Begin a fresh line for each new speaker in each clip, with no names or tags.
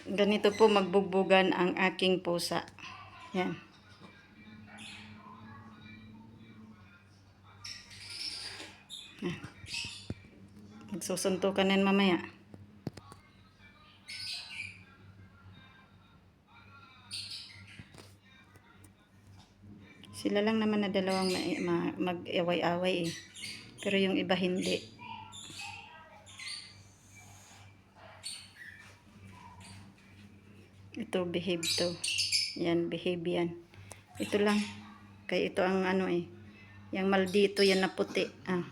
Ganito po magbugbugan ang aking pusa. Yan. Magsusuntukan yan mamaya. Sila lang naman na dalawang mag-away-away eh. Pero yung iba hindi. Ito behave to. Yan, behave yan. Ito lang. Kaya ito ang ano eh. Yang maldito yan na puti. Yan.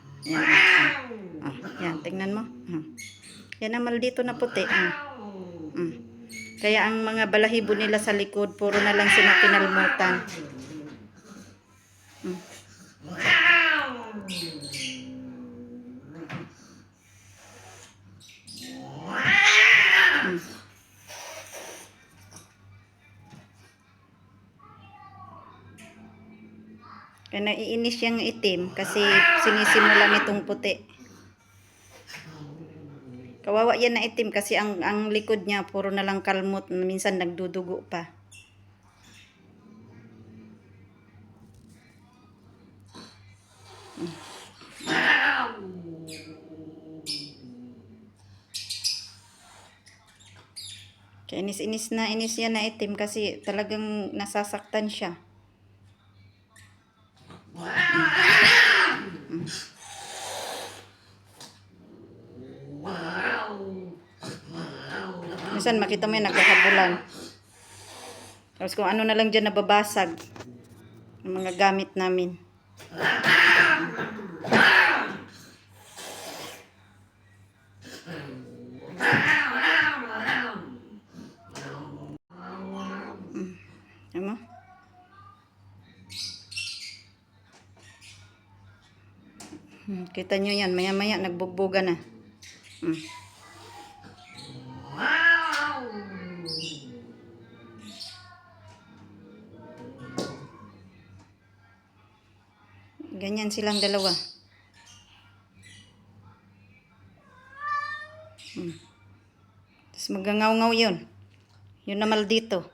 Yan, tingnan mo. Yan ang maldito na puti. Kaya ang mga balahibo nila sa likod, puro na lang sila kinalmutan. Kaya naiinis yung itim kasi sinisimulan itong puti. Kawawa yan na itim kasi ang likod niya puro na lang kalmot, minsan nagdudugo pa. Kaya inis yan na itim kasi talagang nasasaktan siya. Minsan makita mo yan nagkakabulan. Tapos kung ano na lang dyan nababasag ng mga gamit namin. Ano? Kita nyo yan, maya-maya nagbugbuga na. Ganyan silang dalawa. Tapos magangaw-ngaw yun. Yun na maldito.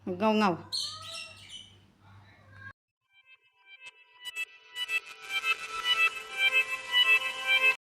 Magangaw-ngaw.